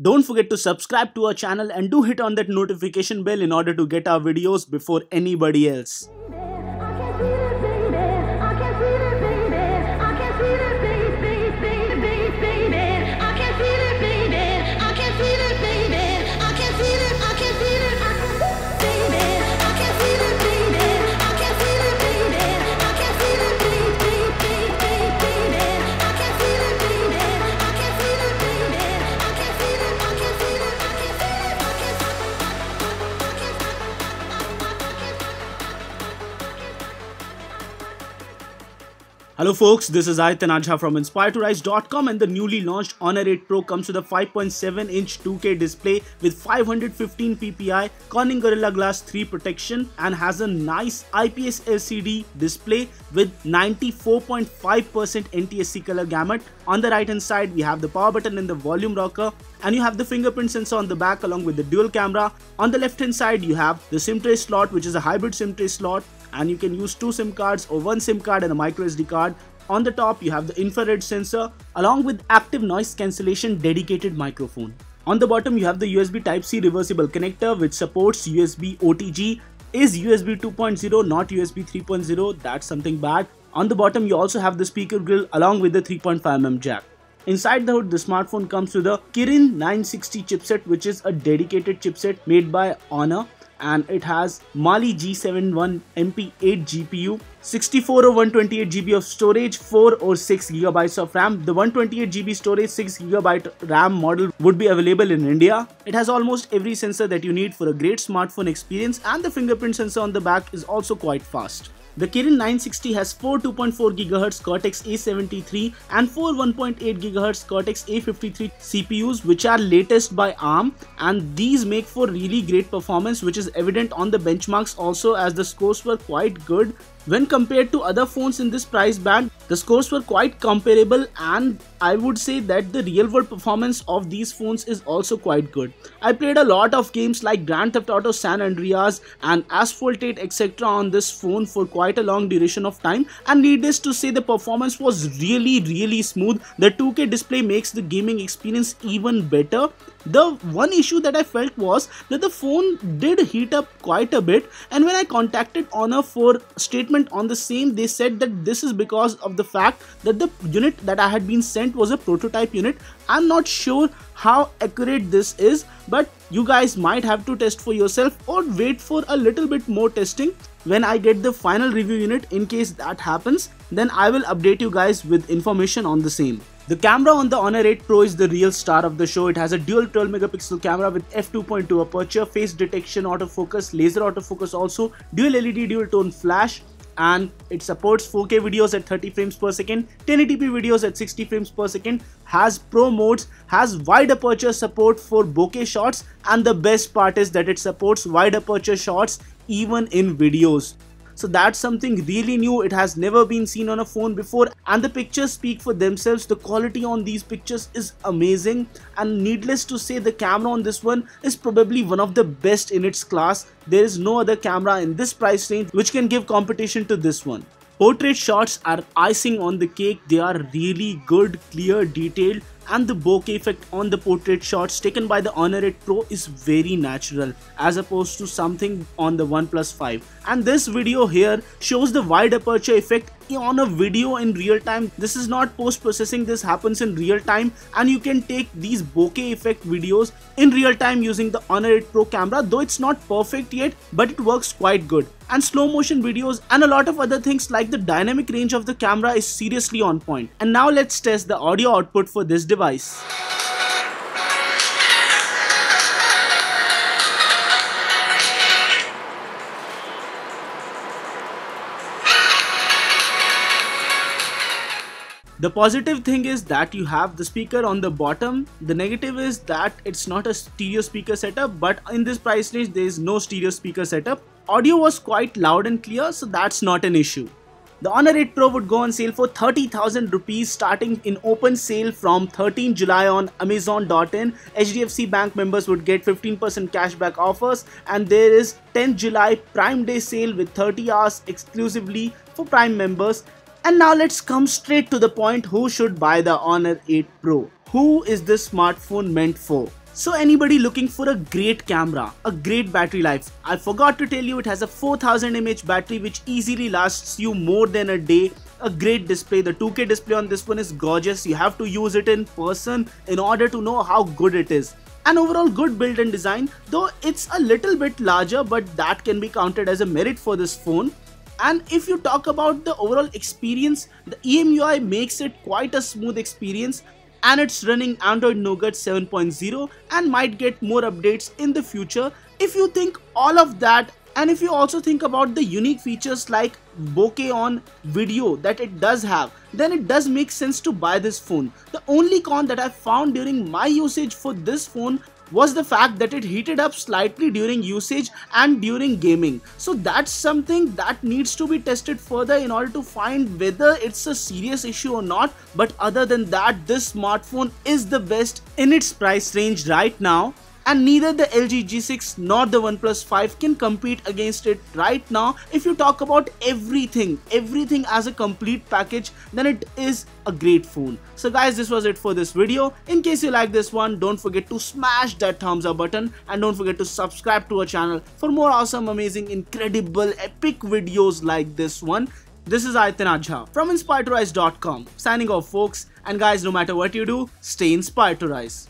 Don't forget to subscribe to our channel and do hit on that notification bell in order to get our videos before anybody else. Hello folks, this is Aditya Najha from InspiredToRise.com, and the newly launched Honor 8 Pro comes with a 5.7-inch 2K display with 515 ppi Corning Gorilla Glass 3 protection and has a nice IPS LCD display with 94.5% NTSC color gamut. On the right hand side, we have the power button and the volume rocker, and you have the fingerprint sensor on the back along with the dual camera. On the left hand side, you have the SIM tray slot, which is a hybrid SIM tray slot, and you can use 2 SIM cards or 1 SIM card and a micro SD card. On the top, you have the infrared sensor along with active noise cancellation dedicated microphone. On the bottom, you have the USB Type-C reversible connector which supports USB OTG, is USB 2.0 not USB 3.0, that's something bad. On the bottom, you also have the speaker grill along with the 3.5mm jack. Inside the hood, the smartphone comes with a Kirin 960 chipset, which is a dedicated chipset made by Honor, and it has Mali G71 MP8 GPU, 64 or 128 GB of storage, 4 or 6 GB of RAM. The 128 GB storage, 6 GB RAM model would be available in India. It has almost every sensor that you need for a great smartphone experience, and the fingerprint sensor on the back is also quite fast. The Kirin 960 has 4 2.4 GHz Cortex-A73 and 4 1.8 GHz Cortex-A53 CPUs, which are latest by ARM, and these make for really great performance, which is evident on the benchmarks also, as the scores were quite good. When compared to other phones in this price band, the scores were quite comparable, and I would say that the real world performance of these phones is also quite good. I played a lot of games like Grand Theft Auto San Andreas and Asphalt 8 etc. on this phone for quite a long duration of time, and needless to say, the performance was really smooth. The 2K display makes the gaming experience even better. The one issue that I felt was that the phone did heat up quite a bit, and when I contacted Honor for statement on the same, they said that this is because of the fact that the unit that I had been sent was a prototype unit. I'm not sure how accurate this is, but you guys might have to test for yourself or wait for a little bit more testing. When I get the final review unit, in case that happens, then I will update you guys with information on the same. The camera on the Honor 8 Pro is the real star of the show. It has a dual 12 megapixel camera with f2.2 aperture, face detection, autofocus, laser autofocus also, dual LED dual tone flash, and it supports 4K videos at 30 frames per second, 1080p videos at 60 frames per second, has pro modes, has wide aperture support for bokeh shots, and the best part is that it supports wide aperture shots even in videos. So that's something really new. It has never been seen on a phone before, and the pictures speak for themselves. The quality on these pictures is amazing, and needless to say, the camera on this one is probably one of the best in its class. There is no other camera in this price range which can give competition to this one. Portrait shots are icing on the cake. They are really good, clear, detailed, and the bokeh effect on the portrait shots taken by the Honor 8 Pro is very natural as opposed to something on the OnePlus 5. And this video here shows the wide aperture effect on a video in real time. This is not post processing, this happens in real time, and you can take these bokeh effect videos in real time using the Honor 8 Pro camera, though it's not perfect yet, but it works quite good. And slow motion videos and a lot of other things like the dynamic range of the camera is seriously on point. And now let's test the audio output for this device. The positive thing is that you have the speaker on the bottom. The negative is that it's not a stereo speaker setup, but in this price range there is no stereo speaker setup. Audio was quite loud and clear, so that's not an issue. The Honor 8 Pro would go on sale for 30,000 rupees starting in open sale from 13 July on Amazon.in. HDFC Bank members would get 15% cashback offers, and there is 10 July Prime Day sale with 30 hours exclusively for Prime members. And now let's come straight to the point. Who should buy the Honor 8 Pro? Who is this smartphone meant for? So anybody looking for a great camera, a great battery life, I forgot to tell you it has a 4000 mAh battery which easily lasts you more than a day. A great display, the 2K display on this one is gorgeous. You have to use it in person in order to know how good it is. An overall good build and design, though it's a little bit larger, but that can be counted as a merit for this phone. And if you talk about the overall experience, the EMUI makes it quite a smooth experience, and it's running Android Nougat 7.0 and might get more updates in the future. If you think all of that, and if you also think about the unique features like bokeh on video that it does have, then it does make sense to buy this phone. The only con that I found during my usage for this phone was the fact that it heated up slightly during usage and during gaming. So that's something that needs to be tested further in order to find whether it's a serious issue or not. But other than that, this smartphone is the best in its price range right now. And neither the LG G6 nor the OnePlus 5 can compete against it right now. If you talk about everything as a complete package, then it is a great phone. So guys, this was it for this video. In case you like this one, don't forget to smash that thumbs up button and don't forget to subscribe to our channel for more awesome, amazing, incredible, epic videos like this one. This is Aditya Najha from InspiredToRise.com signing off, folks. And guys, no matter what you do, stay inspired to rise.